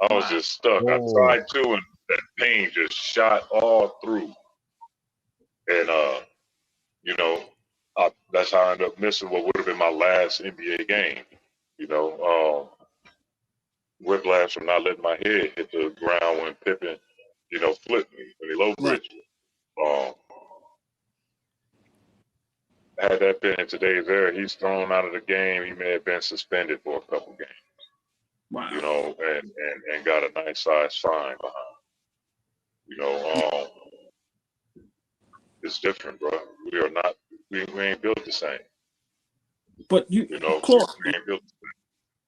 I was just stuck. I tried to, and that pain just shot all through. And, that's how I ended up missing what would have been my last NBA game. Whiplash from not letting my head hit the ground when Pippen, flipped me, when he low bridged me. Had that been in today's era, he's thrown out of the game. He may have been suspended for a couple games. Wow. And got a nice size fine behind. It's different, bro. We ain't built the same. But Clark, we ain't built the same.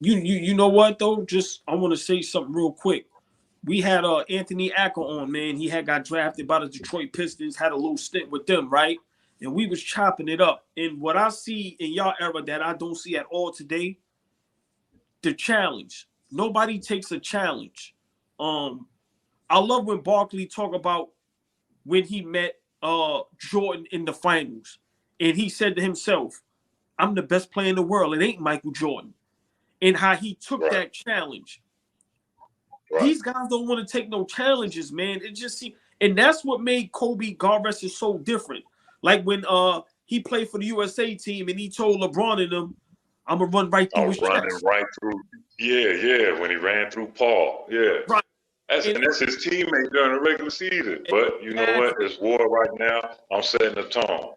You know what though? I want to say something real quick. We had Anthony Acker on, man. He got drafted by the Detroit Pistons, had a little stint with them, right? And we was chopping it up. And what I see in y'all era that I don't see at all today, the challenge. Nobody takes a challenge. I love when Barkley talk about when he met Jordan in the finals. And he said to himself, I'm the best player in the world. It ain't Michael Jordan. And how he took that challenge. Right. These guys don't want to take no challenges, man. And that's what made Kobe, God rest his soul, different. Like when he played for the USA team and he told LeBron and them, I'm gonna run right through his chest. Right through. Yeah. When he ran through Paul. Yeah. Right. That's his teammate during the regular season. But you know what? It's war right now. I'm setting the tone.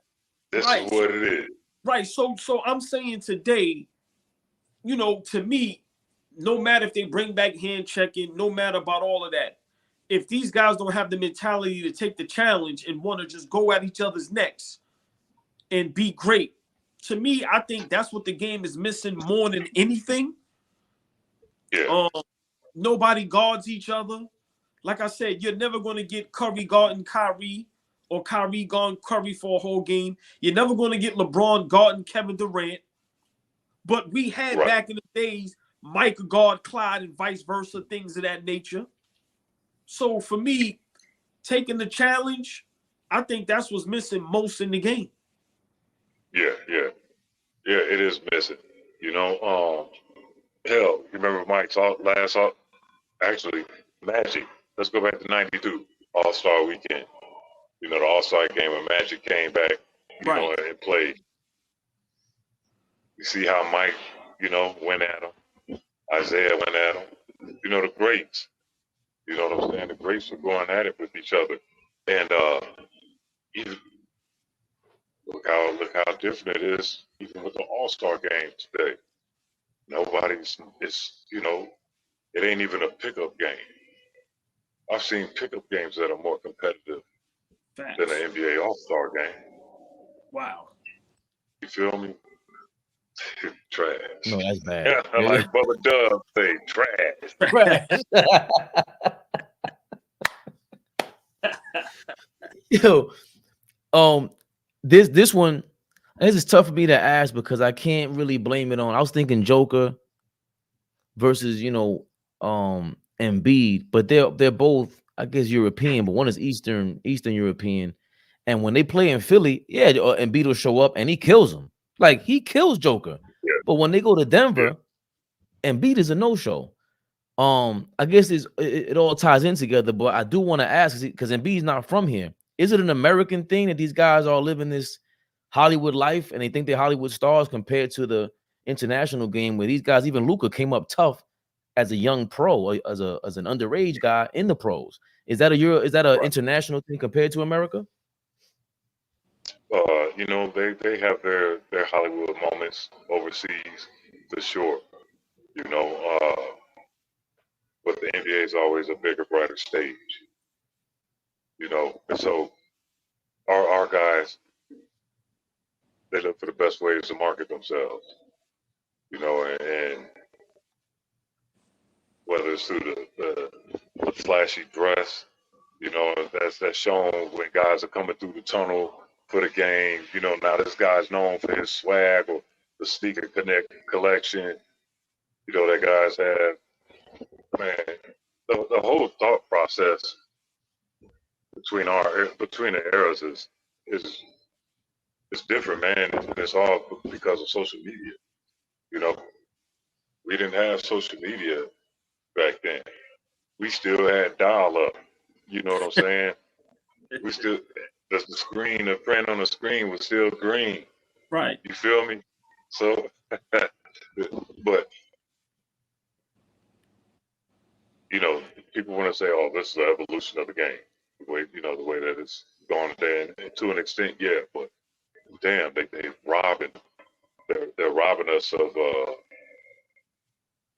This is what it is. Right. So I'm saying today, to me, no matter if they bring back hand checking, no matter about all of that, if these guys don't have the mentality to take the challenge and want to just go at each other's necks and be great, to me, I think that's what the game is missing more than anything. Yeah. Nobody guards each other. Like I said, you're never going to get Curry guarding Kyrie or Kyrie guarding Curry for a whole game. You're never going to get LeBron guarding Kevin Durant. But we had back in the days, Michael guard Clyde and vice versa, things of that nature. So for me, taking the challenge, I think that's what's missing most in the game. Yeah, it is missing. Hell, you remember Mike's actually, Magic. Let's go back to 92, All-Star weekend. The All-Star game when Magic came back, and played. You see how Mike, went at him. Isaiah went at him. The greats. You know what I'm saying? The greats were going at it with each other. And look how different it is even with the All-Star game today. It ain't even a pickup game. I've seen pickup games that are more competitive than an NBA All-Star game. Wow. You feel me? Trash. No, that's bad. Yeah, like Bubba Dub say, trash. Trash. Yo, this one, this is tough for me to ask because I can't really blame it on. I was thinking Joker versus Embiid, but they're both, I guess, European, but one is Eastern European. And when they play in Philly, yeah, Embiid will show up and he kills them. Like he kills Joker. Yeah, But when they go to yeah. Denver, Embiid is a no-show. I guess it all ties in together, but I do want to ask because Embiid's not from here. Is it an American thing that these guys are living this Hollywood life and they think they're Hollywood stars compared to the international game where these guys, even Luka, came up tough as a young pro or as an underage guy in the pros? Is that an Right. international thing compared to America? They have their Hollywood moments overseas for sure. You know, but the NBA is always a bigger, brighter stage. And so our guys, they look for the best ways to market themselves. And whether it's through the flashy dress, that's shown when guys are coming through the tunnel for the game. Now this guy's known for his swag or the sneaker collection. That guys have, man, the whole thought process between the eras is different, man. And it's all because of social media. You know, we didn't have social media back then. We still had dial up. You know what I'm saying? We still the print on the screen was still green. Right. You feel me? So, but people want to say, "Oh, this is the evolution of the game." The way that it's gone today, and to an extent, yeah. But damn, they're robbing us of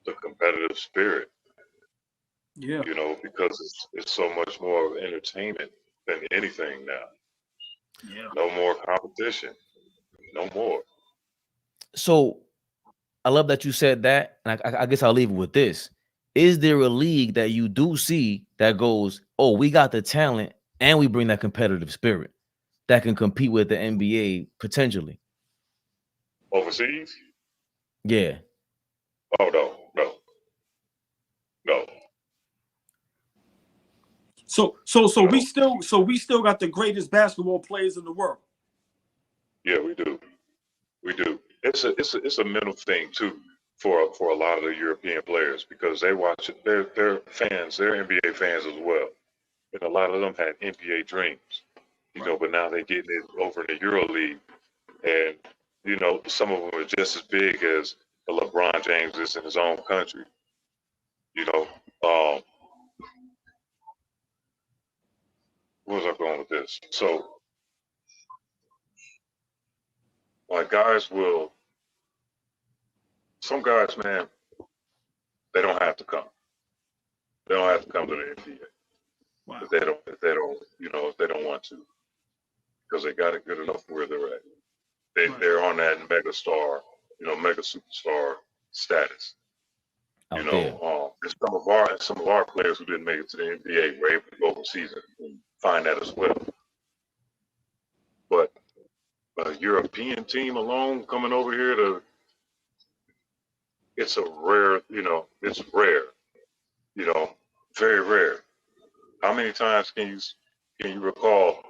the competitive spirit. Yeah. Because it's so much more of entertainment than anything now. Yeah. No more competition. No more. So I love that you said that, and I guess I'll leave it with this. Is there a league that you do see that goes, oh, we got the talent and we bring that competitive spirit that can compete with the NBA potentially? Overseas? Yeah. Oh no. So we still got the greatest basketball players in the world. Yeah, we do. We do. It's a mental thing too for a lot of the European players because they watch it. They're fans. They're NBA fans as well, and a lot of them had NBA dreams. But now they're getting it over in the Euro League, and some of them are just as big as the LeBron James is in his own country. Um, where was I going with this? So, like some guys, man, they don't have to come. They don't have to come to the NBA. Wow. If they don't, if they don't want to, because they got it good enough where they're at. They're on that mega superstar status. Out there. And some of our players who didn't make it to the NBA were able to go overseas and find that as well. But a European team alone coming over here it's a rare, it's rare, very rare. How many times can you recall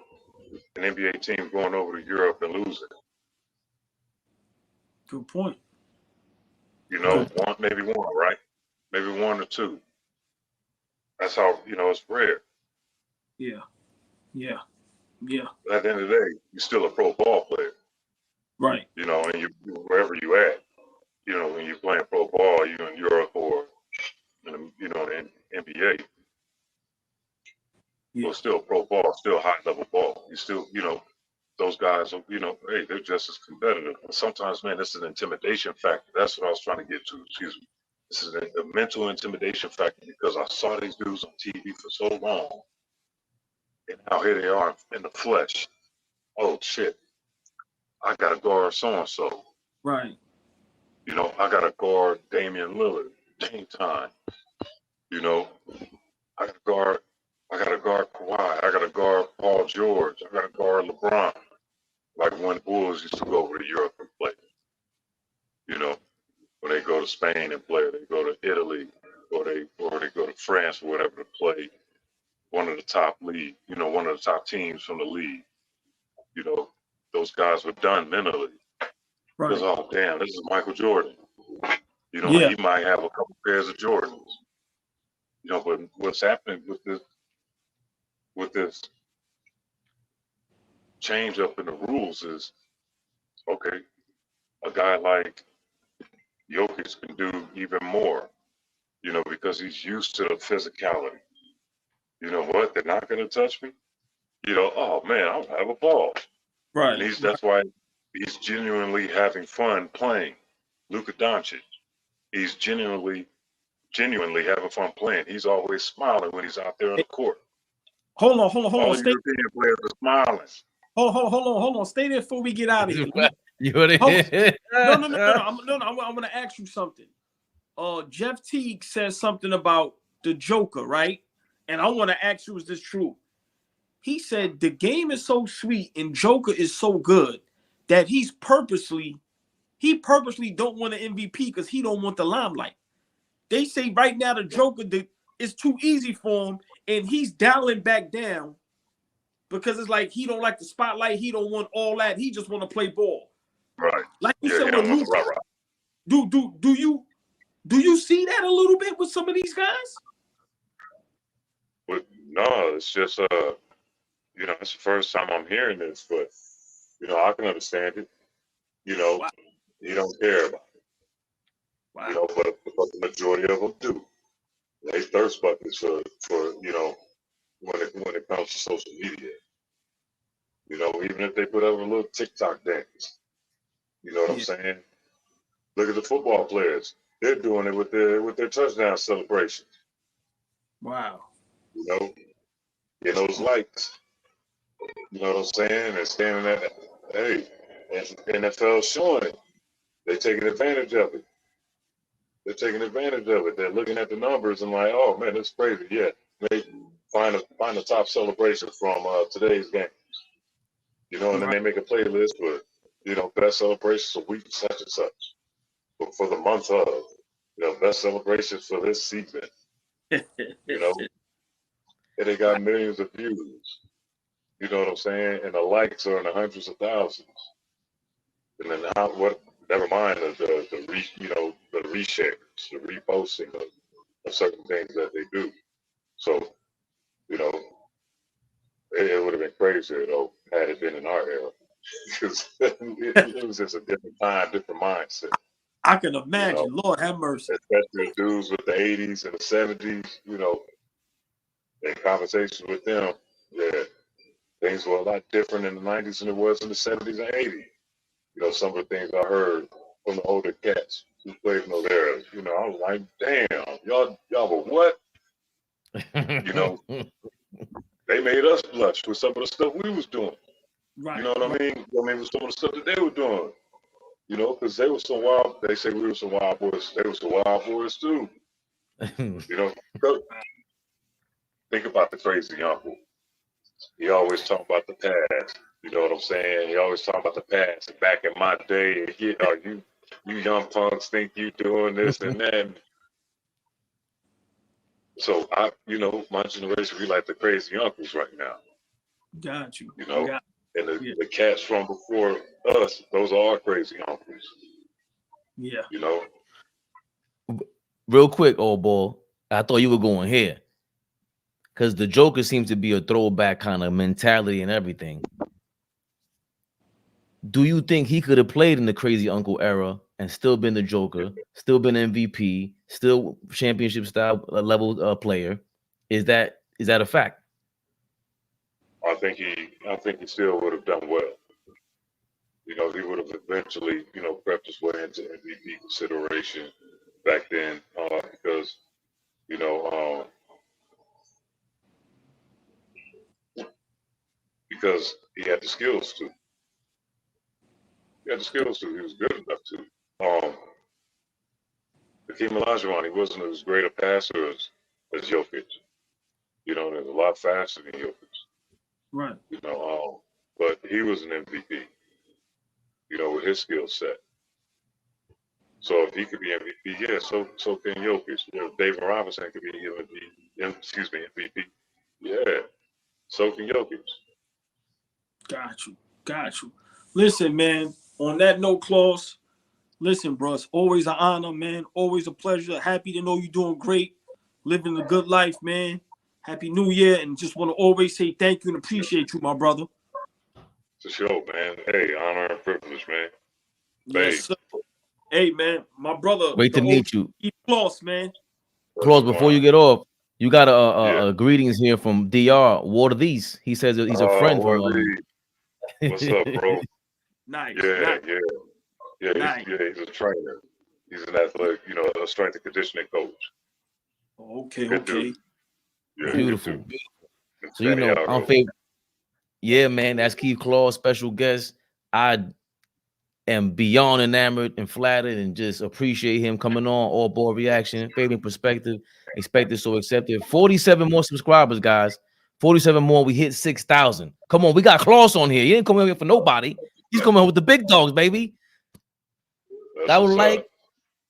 an NBA team going over to Europe and losing? Good point. Maybe one, right? Maybe one or two. That's how it's rare. Yeah. At the end of the day, you're still a pro ball player. Right. And wherever you at, when you're playing pro ball, you in Europe or in the NBA, well, still pro ball, still high level ball. You still, those guys are, hey, they're just as competitive. But sometimes, man, it's an intimidation factor. That's what I was trying to get to. Excuse me. This is a mental intimidation factor because I saw these dudes on TV for so long, and now here they are in the flesh. Oh shit! I got to guard so and so. Right. I got to guard Damian Lillard. Game time. I got to guard I got to guard Kawhi. I got to guard Paul George. I got to guard LeBron. Like when Bulls used to go over to Europe and play. You know, when they go to Spain and play, they go to Italy, or they go to France or whatever to play one of the top league, one of the top teams from the league. You know, those guys were done mentally. Right. Because, oh, damn, this is Michael Jordan. You know, Yeah. he might have a couple pairs of Jordans. You know, but what's happening with this change up in the rules is, okay, a guy like Jokic can do even more, because he's used to the physicality. You know what? They're not going to touch me. Oh man, I'll have a ball. Right. And that's why he's genuinely having fun playing. Luka Doncic, he's genuinely having fun playing. He's always smiling when he's out there on the court. Hold on. All the European players are smiling. Hold on. Stay there before we get out of here. You heard it? No. I'm gonna ask you something. Jeff Teague says something about the Joker, right? And I want to ask you, is this true? He said the game is so sweet and Joker is so good that he purposely don't want an MVP because he don't want the limelight. They say right now the Joker is too easy for him, and he's dialing back down because it's like he don't like the spotlight. He don't want all that. He just want to play ball. Right. Like you said with Luka. Do you see that a little bit with some of these guys? But no, it's just it's the first time I'm hearing this, but I can understand it. Wow. You don't care about it. Wow. But the majority of them do. They thirst buckets for when it comes to social media. Even if they put up a little TikTok dance. You know what I'm saying? Look at the football players. They're doing it with their touchdown celebrations. Wow. Get those likes. You know what I'm saying? And standing at, hey, NFL showing it. They're taking advantage of it. They're looking at the numbers and like, oh man, that's crazy. Yeah, they find the top celebration from today's game. And then they make a playlist with, best celebrations of week such and such. But for the month of, best celebrations for this season. And they got millions of views. You know what I'm saying? And the likes are in the hundreds of thousands. And then never mind the reshares, the reposting of certain things that they do. So, it would have been crazier though had it been in our era. Because it was just a different time, different mindset. I can imagine. Lord have mercy. Especially the dudes with the 80s and the 70s, in conversations with them, yeah, things were a lot different in the 90s than it was in the 70s and 80s. Some of the things I heard from the older cats who played in those eras, I was like, damn, y'all were what? They made us blush with some of the stuff we was doing. Right. You know what I mean? With some of the stuff that they were doing. Because they were some wild. They say we were some wild boys. They were some wild boys too. Think about the crazy uncle. He always talk about the past. You know what I'm saying? He always talk about the past. And back in my day, you young punks think you doing this and that. So my generation, we like the crazy uncles right now. Got you. And the cats from before us, those are our crazy uncles. Yeah. Real quick, AllBall, I thought you were going here. Because the Joker seems to be a throwback kind of mentality and everything. Do you think he could have played in the crazy uncle era and still been the Joker, still been MVP, still championship style level player? Is that a fact? I think he still would have done well. He would have eventually, prepped his way into MVP consideration back then, because he had the skills to. He was good enough to. Hakeem Olajuwon, he wasn't as great a passer as Jokic. You know, there's a lot faster than Jokic. Right. You know, but he was an MVP. You know, with his skill set. So if he could be MVP, yeah, so can Jokic. You know, David Robinson could be MVP. Yeah, so can Jokic. Got you. Listen, man, on that note, Claus, listen, bro, it's always an honor, man. Always a pleasure. Happy to know you're doing great, living a good life, man. Happy New Year, and just want to always say thank you and appreciate you, my brother. For sure, man. Hey, honor and privilege, man. Yes, sir. Hey, man, my brother. Great to meet you. Claus, man. Claus, before you get off, you got Yeah. greetings here from DR. Water These. He says that he's a friend from. What's up, bro? Nice. Yeah. Nice. He's a trainer. He's an athletic, you know, a strength and conditioning coach. Okay. Yeah, Beautiful. So you know, I'm favorite. Yeah, man, that's Keith Claus, special guest. I am beyond enamored and flattered and just appreciate him coming on. AllBall reaction, Fabian Perspective, expected so accepted. 47 more subscribers, guys. 47 more. We hit 6,000. Come on, we got Claus on here. He ain't coming here for nobody. He's coming here with the big dogs, baby. That was like,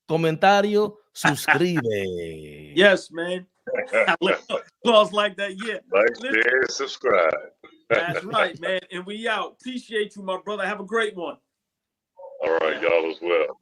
comentario, suscribe. Yes, man. Claus like that, yeah. Like, share, subscribe. That's right, man. And we out. Appreciate you, my brother. Have a great one. All right, y'all as well.